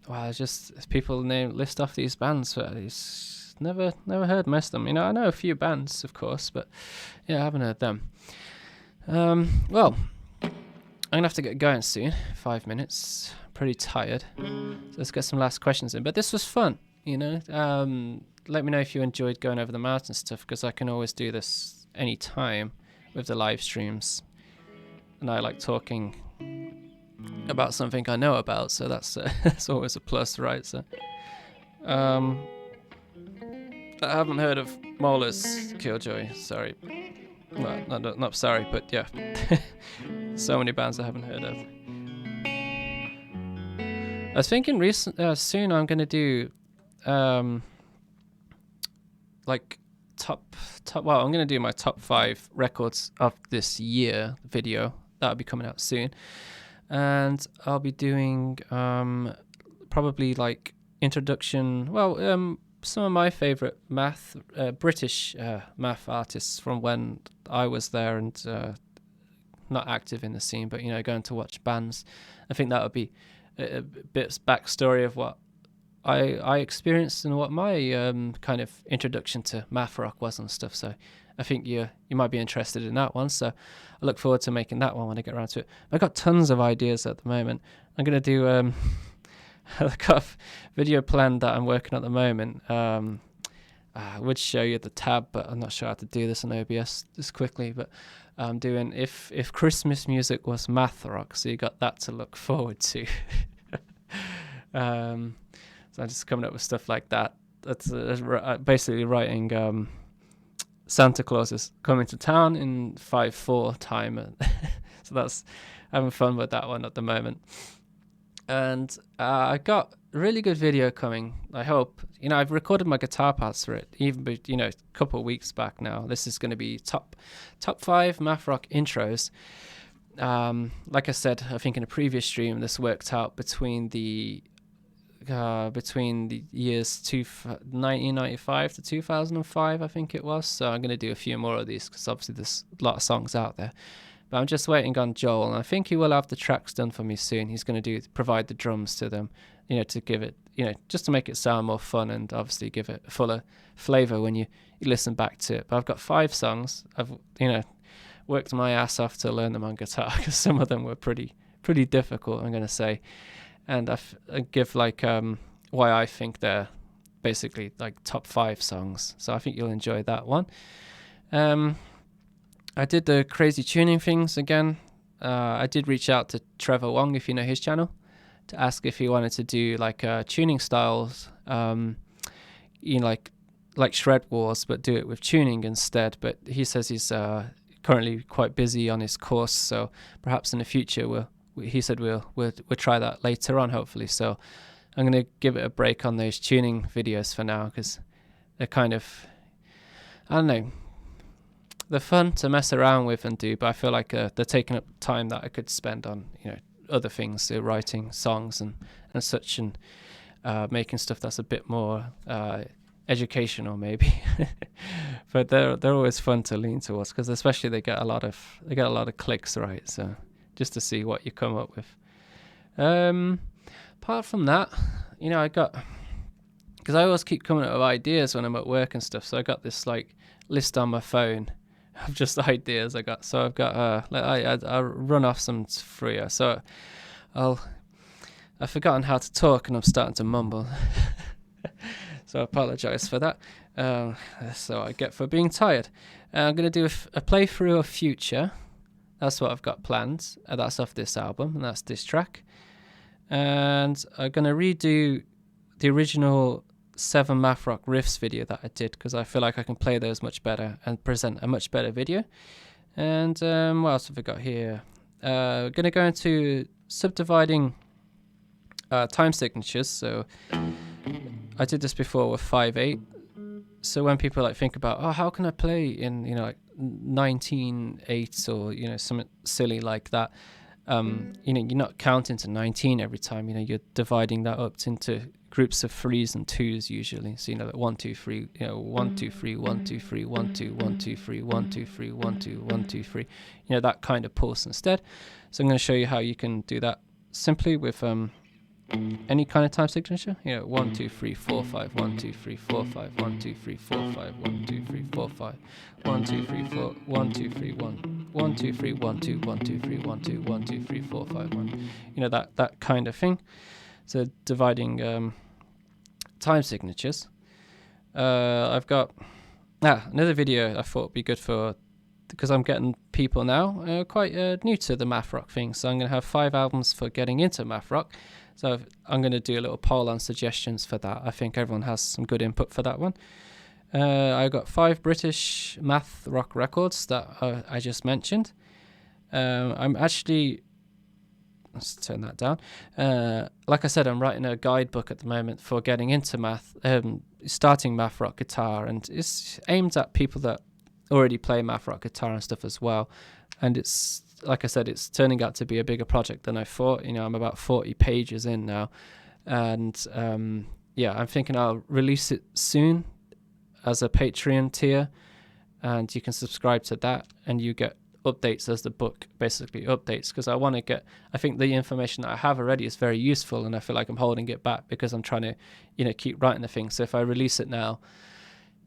Well, just people list off these bands, but it's never heard most of them. You know, I know a few bands, of course, but yeah, I haven't heard them. Well, I'm gonna have to get going soon. 5 minutes. Pretty tired. So let's get some last questions in. But this was fun, you know. Let me know if you enjoyed going over the mountain stuff, because I can always do this anytime with the live streams, and I like talking about something I know about, so that's that's always a plus, right? So I haven't heard of Molars Killjoy, sorry. Well, not sorry, but yeah. So many bands I haven't heard of. I was thinking soon I'm gonna do like well, I'm gonna do my top 5 records of this year video. That'll be coming out soon. And I'll be doing probably like introduction. Well, some of my favorite British math artists from when I was there and not active in the scene, but you know, going to watch bands. I think that would be a bit backstory of what I experienced and what my kind of introduction to math rock was and stuff. So I think you might be interested in that one. So I look forward to making that one when I get around to it. I've got tons of ideas at the moment. I'm going to do I've got a video planned that I'm working at the moment. I would show you the tab, but I'm not sure how to do this on OBS just quickly. But I'm doing if Christmas music was math rock, so you got that to look forward to. So I'm just coming up with stuff like that. That's basically writing Santa Claus is coming to town in 5/4 time. So that's having fun with that one at the moment. And I got a really good video coming, I hope. You know, I've recorded my guitar parts for it, even, you know, a couple of weeks back now. This is going to be top 5 math rock intros. Like I said, I think in a previous stream, this worked out between the years 1995 to 2005, I think it was. So I'm going to do a few more of these, because obviously there's a lot of songs out there. But I'm just waiting on Joel, and I think he will have the tracks done for me soon. He's going to provide the drums to them, you know, to give it, you know, just to make it sound more fun and obviously give it a fuller flavor when you listen back to it. But I've got 5 songs. I've, you know, worked my ass off to learn them on guitar, because some of them were pretty difficult, I'm going to say. And I give like why I think they're basically like top 5 songs. So I think you'll enjoy that one. I did the crazy tuning things again. I did reach out to Trevor Wong, if you know his channel, to ask if he wanted to do like tuning styles, you know, like Shred Wars, but do it with tuning instead. But he says he's currently quite busy on his course, so perhaps in the future we'll try that later on, hopefully. So I'm going to give it a break on those tuning videos for now, because they're kind of, I don't know, they're fun to mess around with and do, but I feel like they're taking up time that I could spend on, you know, other things, writing songs and such, and making stuff that's a bit more educational maybe. But they're always fun to lean towards, because especially they get a lot of clicks, right? So just to see what you come up with. Apart from that, you know, because I always keep coming up with ideas when I'm at work and stuff, so I got this like list on my phone of just ideas I got. So I've got I'll run off some for you. So I've forgotten how to talk and I'm starting to mumble. So I apologize for that. So I get for being tired. I'm going to do a playthrough of Future. That's what I've got planned. That's off this album, and that's this track. And I'm going to redo the original 7 math rock riffs video that I did, because I feel like I can play those much better and present a much better video. And what else have we got here? We're going to go into subdividing time signatures. So I did this before with 5/8. So when people like think about, oh, how can I play in, you know, like 19/8 or, you know, something silly like that, you know, you're not counting to 19 every time. You know, you're dividing that up into groups of 3s and 2s usually. So, you know, like 1 2 3, you know, 1 2 3 1 2 3 1 2 1 2 3 1 2 3 1 2 1 2 3, you know, that kind of pulse instead. So I'm going to show you how you can do that simply with any kind of time signature. You know, 1 2 3 4 5 1 2 3 4 5 1 2 3 4 5 1 2 3 4 5 1 2 3 4 1 2 3 1 1 2 3 1 2 1 2 3 1 2 1 2 3 4 5 1, you know, that kind of thing. So dividing time signatures. I've got another video I thought would be good for, because I'm getting people now quite new to the math rock thing. So I'm going to have 5 albums for getting into math rock. So I'm going to do a little poll on suggestions for that. I think everyone has some good input for that one. I got 5 British math rock records that I just mentioned. I'm actually, let's turn that down. Like I said, I'm writing a guidebook at the moment for getting into math, starting math rock guitar, and it's aimed at people that already play math rock guitar and stuff as well. And it's, like I said, it's turning out to be a bigger project than I thought. You know, I'm about 40 pages in now, and yeah, I'm thinking I'll release it soon as a Patreon tier, and you can subscribe to that, and you get updates as the book basically updates, because I think the information that I have already is very useful, and I feel like I'm holding it back because I'm trying to, you know, keep writing the thing. So if I release it now,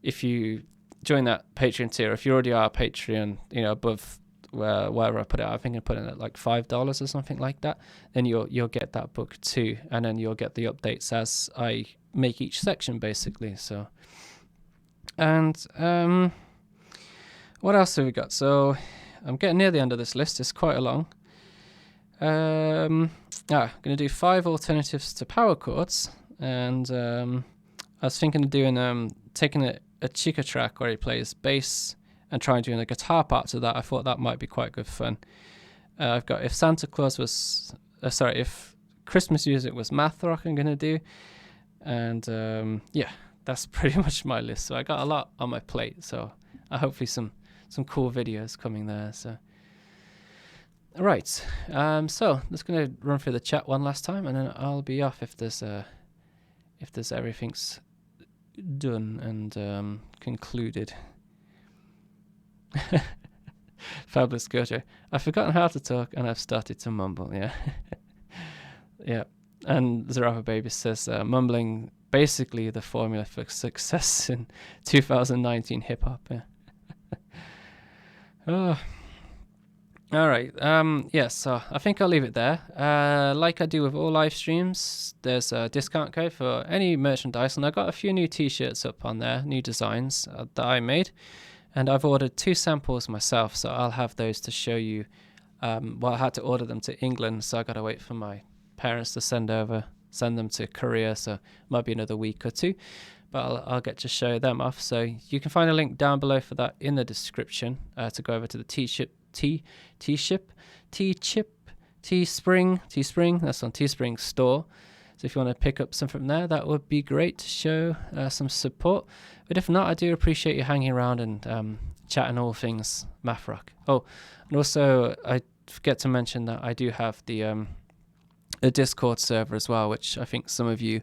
if you join that Patreon tier, if you already are a Patreon, you know, above wherever I put it, I think I put it at like $5 or something like that, then you'll get that book too, and then you'll get the updates as I make each section basically. So, and what else have we got? So I'm getting near the end of this list. It's quite a long. I'm going to do 5 alternatives to power chords, and I was thinking of doing taking a Chica track where he plays bass and trying doing the guitar part to that. I thought that might be quite good fun. I've got if Christmas music was math rock, I'm going to do, and yeah, that's pretty much my list. So I got a lot on my plate, so hopefully some cool videos coming there. So right, so let's gonna run through the chat one last time, and then I'll be off if there's everything's done and concluded. Fabulous Gojo. I've forgotten how to talk and I've started to mumble. Yeah. Yeah. And Zarafa Baby says mumbling basically the formula for success in 2019 hip hop. Yeah. Oh. All right. Yeah, so I think I'll leave it there. Like I do with all live streams, there's a discount code for any merchandise, and I got a few new t-shirts up on there, new designs that I made, and I've ordered 2 samples myself, so I'll have those to show you. Well, I had to order them to England, so I got to wait for my parents to send them to Korea, so it might be another week or 2, but I'll get to show them off. So you can find a link down below for that in the description to go over to the Teespring. That's on Teespring store. So if you want to pick up something from there, that would be great to show some support. But if not, I do appreciate you hanging around and chatting all things math rock. Oh, and also I forget to mention that I do have the a Discord server as well, which I think some of you,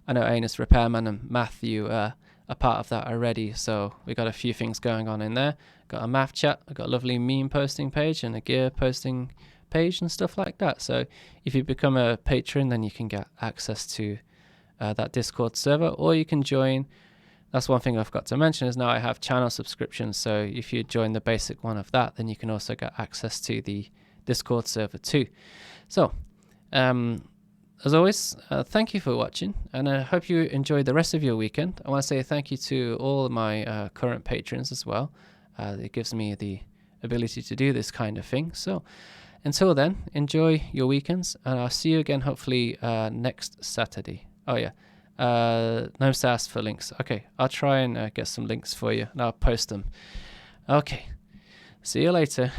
I know Anus Repairman and Matthew are part of that already. So we got a few things going on in there. Got a math chat, I got a lovely meme posting page and a gear posting page and stuff like that. So if you become a patron, then you can get access to that Discord server, or you can join. That's one thing I forgot to mention, is now I have channel subscriptions. So if you join the basic one of that, then you can also get access to the Discord server too. So as always, thank you for watching, and I hope you enjoy the rest of your weekend. I want to say thank you to all my current patrons as well. It gives me the ability to do this kind of thing. So until then, enjoy your weekends, and I'll see you again hopefully next Saturday. Oh yeah, Gnomes asked for links. Okay, I'll try and get some links for you, and I'll post them. Okay, see you later.